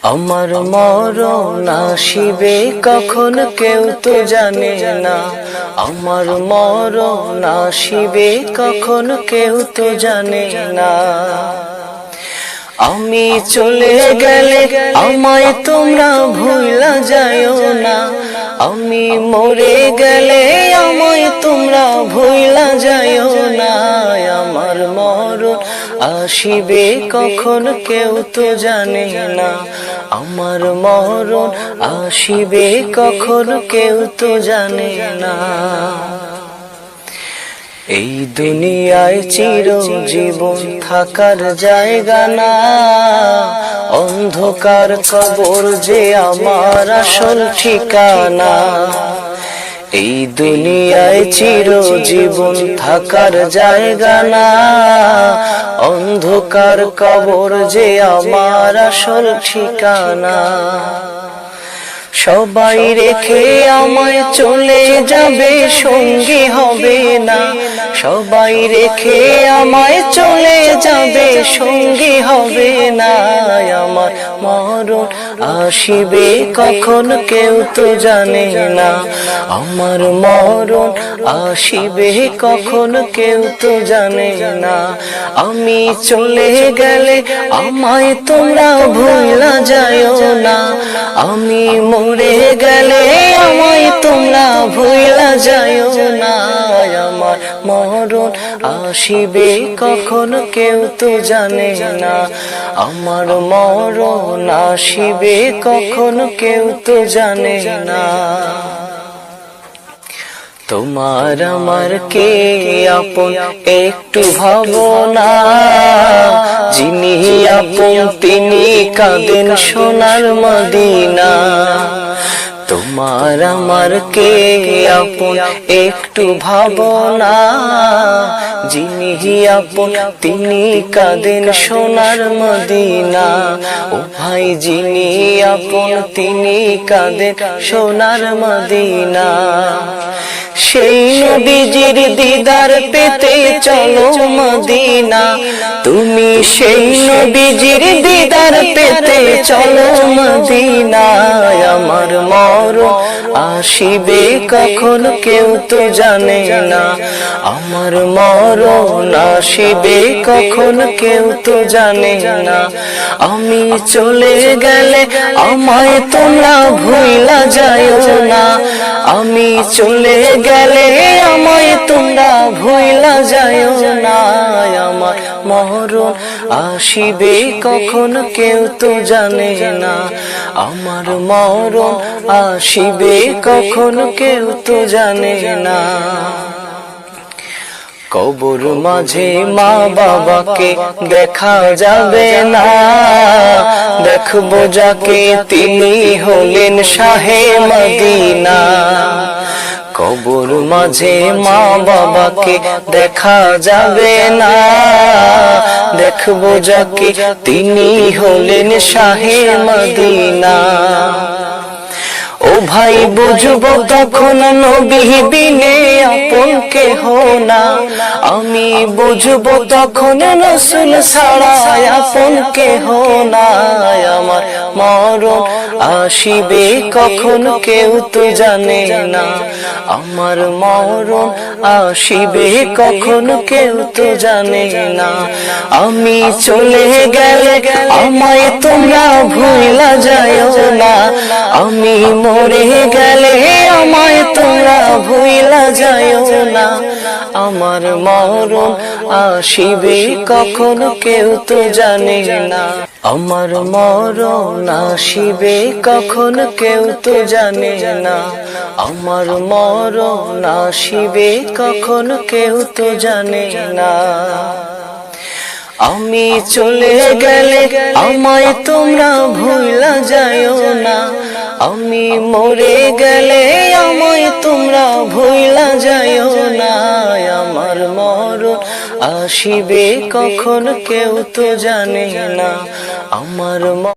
আমার মরণ আসিবে কখন কেউ তো জানে না। আমার মরণ আসিবে কখন কেউ তো জানে না। আমি চলে গেলে আমায় তোমরা ভুলা যায়ও না। আমি মরে গেলে আমায় তোমরা ভুলা যায়ও না। আমার মরণ আসিবে কখন কেউ তো জানে না। আমার মরণ আসিবে কখন কেউ তো জানে না। এই দুনিয়ায় চিরজীবন থাকার জায়গা না। অন্ধকার কবর যে আমার আসল ঠিকানা। এই দুনিয়ায় চিরজীবন থাকার জায়গা না। অন্ধকার কবর যে আমার আসল ঠিকানা। সবাই রেখে আমায় চলে যাবে, সঙ্গী হবে না। সবাই রেখে আমায় চলে যাবে, সঙ্গী হবে না। আমার মরণ আসিবে কখন কেউ তো জানে না। আমার মরণ আসিবে কখন কেউ তো জানে না। আমি চলে গেলে আমায় তোমরা ভুলা যায়ও না। আমি মরে গেলে আমায় তোমরা ভুলা যায়ও না। আমার মরণ আসিবে কখন কেউ তো জানে না। আমার মরণ আসিবে কখন কেউ তো জানে না। তোমার আমার কে আপন একটু ভাবনা। যিনি আপন তিনি কাঁদেন সোনার মদিনা। তোমার আমার কে আপন একটু ভাবনা। যিনি আপন তিনি কাঁদেন সোনার মদিনা। ও ভাই যিনি আপন তিনি কাঁদেন সোনার মদিনা। সেই নবীজির দিদার পেতে চলো মদিনা। তুমি সেই নবীজির দিদার পেতে চলো মদিনা। আমার মরণ আসিবে কখন কেউ তো জানে না। আমার মরণ আসিবে কখন কেউ তো জানে না। আমি চলে গেলে আমায় তোমরা ভুলা যায়ও না। আমি চলে গেলে আমায় তোমরা ভুলা যায়ও না। আমার মরণ আসিবে কখন কেউ তো জানে না। আমার মরণ আসিবে কখন কেউ তো জানে না। কবর মাঝে মা বাবাকে দেখা যাবে না। দেখবো যাকে তিনি হলেন শাহে মদিনা। কবর মাঝে মা বাবাকে দেখা যাবে না। দেখবো যাকে তিনি হলেন শাহে মদিনা। ও ভাই বুঝবো তখন নবী বিনে আপন কেহ না। আমি বুঝবো তখন রাসূল ছাড়া আপন কেহ না। আমার মরণ আসিবে কখন কেউ তো জানে না। আমার মরণ আসিবে কখন কেউ তো জানে না। আমি চলে গেলে আমায় তোমরা ভুলা যায়ও না। আমি মরে গেলে আমায় তোমরা ভুলা যায়ও না। আমার মরণ আসিবে কখন কেউ তো জানে না। আমার মরণ আসিবে কখন কেউ তো জানে না। আমার মরণ আসিবে কখন কেউ তো জানে না। আমি চলে গেলে আমায় তোমরা ভুলা যায়ও না। আমি মরে গেলে আমায় তোমরা ভুলা যায়ও না। আমার মরণ আসিবে কখন কেউ তো জানে না। আমার